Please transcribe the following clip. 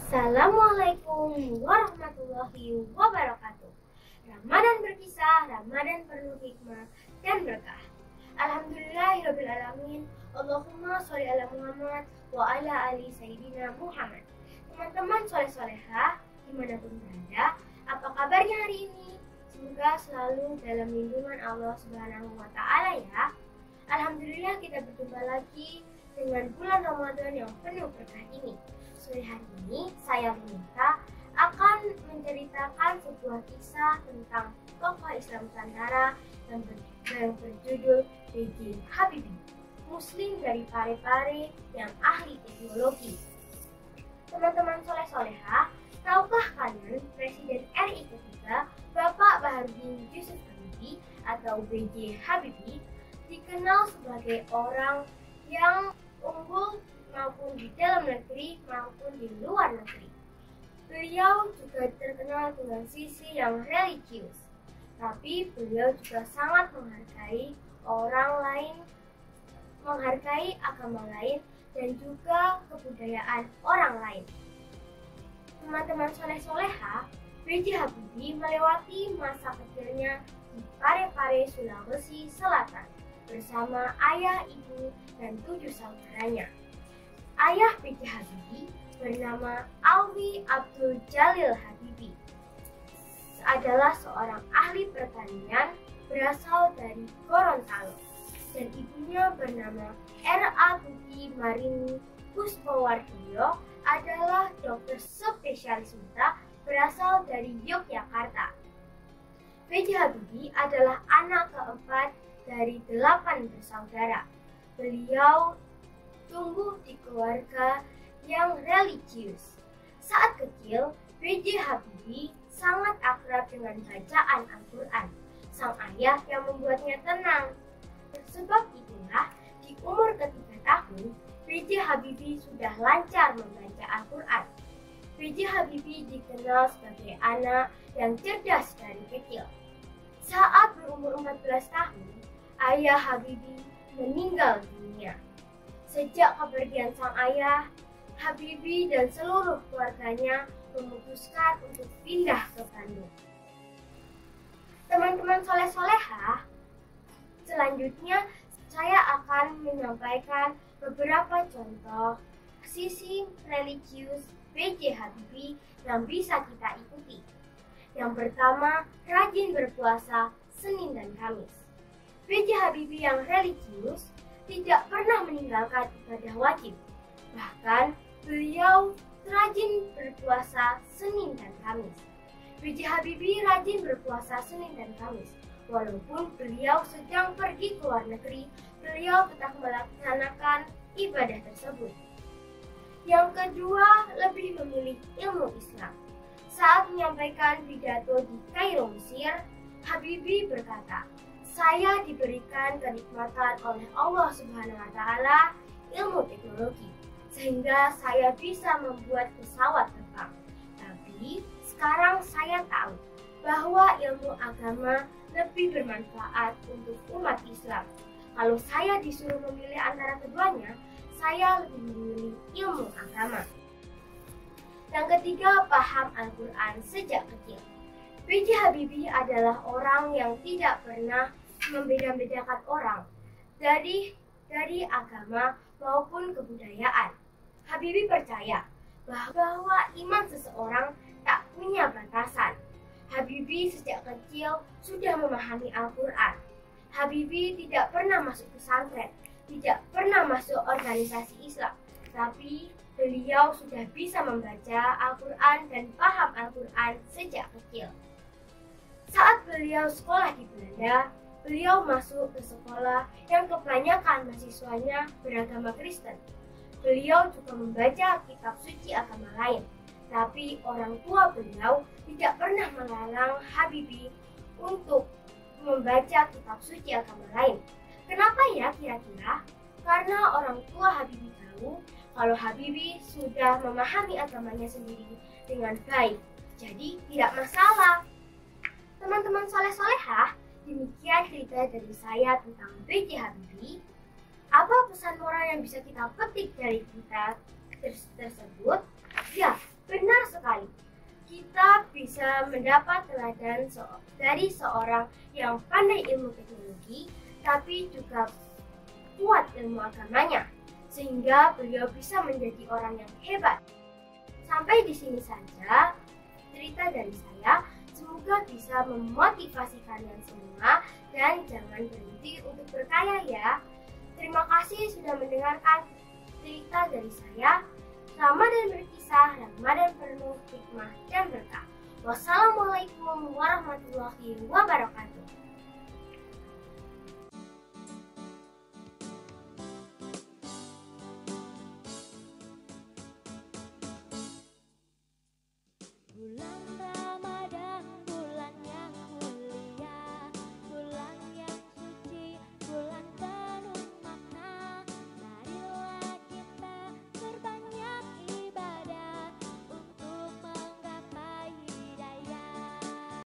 Assalamualaikum warahmatullahi wabarakatuh. Ramadan berkisah, Ramadan penuh hikmah dan berkah. Alhamdulillahirrabbilalamin. Allahumma sholli ala Muhammad wa ala ali Sayyidina Muhammad. Teman-teman soleh-solehah dimanapun berada, apa kabarnya hari ini? Semoga selalu dalam lindungan Allah Subhanahu wa Ta'ala ya. Alhamdulillah kita berjumpa lagi dengan bulan Ramadan yang penuh berkah ini. Sore hari ini saya meminta akan menceritakan sebuah kisah tentang tokoh Islam Nusantara yang berjudul B.J. Habibie, Muslim dari Parepare yang ahli teknologi. Teman-teman soleh-solehah, tahukah kalian Presiden RI ketiga Bapak Baharudin Yusuf Habibie atau B.J. Habibie dikenal sebagai orang yang unggul maupun di dalam negeri maupun di luar negeri. Beliau juga terkenal dengan sisi yang religius, tapi beliau juga sangat menghargai orang lain, menghargai agama lain dan juga kebudayaan orang lain. Teman-teman soleh-soleha, B.J. Habibie melewati masa kecilnya di Parepare, Sulawesi Selatan bersama ayah, ibu, dan 7 saudaranya. Ayah B.J. Habibie bernama Alwi Abdul Jalil Habibie adalah seorang ahli pertanian berasal dari Gorontalo dan ibunya bernama R.A. Tuti Marini Puspawardoyo adalah dokter spesialis mata berasal dari Yogyakarta. B.J. Habibie adalah anak keempat dari 8 bersaudara. Beliau tumbuh di keluarga yang religius. Saat kecil, B.J. Habibie sangat akrab dengan bacaan Al-Quran, sang ayah yang membuatnya tenang. Sebab itulah, di umur ketiga tahun, B.J. Habibie sudah lancar membaca Al-Quran. B.J. Habibie dikenal sebagai anak yang cerdas dari kecil. Saat berumur 14 tahun, ayah Habibie meninggal dunia. Sejak kepergian sang ayah, Habibie dan seluruh keluarganya memutuskan untuk pindah ke Bandung. Teman-teman soleh-solehah, selanjutnya saya akan menyampaikan beberapa contoh sisi religius B.J. Habibie yang bisa kita ikuti. Yang pertama, rajin berpuasa Senin dan Kamis. B.J. Habibie yang religius tidak pernah meninggalkan ibadah wajib. Bahkan, beliau rajin berpuasa Senin dan Kamis. B.J. Habibie rajin berpuasa Senin dan Kamis. Walaupun beliau sedang pergi ke luar negeri, beliau tetap melaksanakan ibadah tersebut. Yang kedua, lebih memilih ilmu Islam. Saat menyampaikan pidato di Kairo, Mesir, Habibie berkata, "Saya diberikan kenikmatan oleh Allah Subhanahu wa Ta'ala ilmu teknologi, sehingga saya bisa membuat pesawat terbang. Tapi sekarang saya tahu bahwa ilmu agama lebih bermanfaat untuk umat Islam. Kalau saya disuruh memilih antara keduanya, saya lebih memilih ilmu agama." Yang ketiga, paham Al-Quran sejak kecil. B.J. Habibie adalah orang yang tidak pernah membeda-bedakan orang dari agama maupun kebudayaan. Habibie percaya bahwa iman seseorang tak punya batasan. Habibie sejak kecil sudah memahami Al-Quran. Habibie tidak pernah masuk pesantren, tidak pernah masuk organisasi Islam, tapi beliau sudah bisa membaca Al-Quran dan paham Al-Quran sejak kecil. Saat beliau sekolah di Belanda, beliau masuk ke sekolah yang kebanyakan mahasiswanya beragama Kristen. Beliau juga membaca kitab suci agama lain, tapi orang tua beliau tidak pernah melarang Habibie untuk membaca kitab suci agama lain. Kenapa ya kira-kira? Karena orang tua Habibie tahu kalau Habibie sudah memahami agamanya sendiri dengan baik, jadi tidak masalah. Teman-teman soleh-solehah, demikian cerita dari saya tentang B.J. Habibie. Apa pesan moral yang bisa kita petik dari kita tersebut? Ya, Benar sekali. Kita bisa mendapat teladan dari seorang yang pandai ilmu teknologi, tapi juga kuat ilmu agamanya, sehingga beliau bisa menjadi orang yang hebat. Sampai di sini saja cerita dari saya. Semoga bisa memotivasi kalian semua dan jangan berhenti untuk berkarya ya. Terima kasih sudah mendengarkan cerita dari saya. Ramadan berkisah, Ramadan penuh hikmah dan berkah. Wassalamualaikum warahmatullahi wabarakatuh.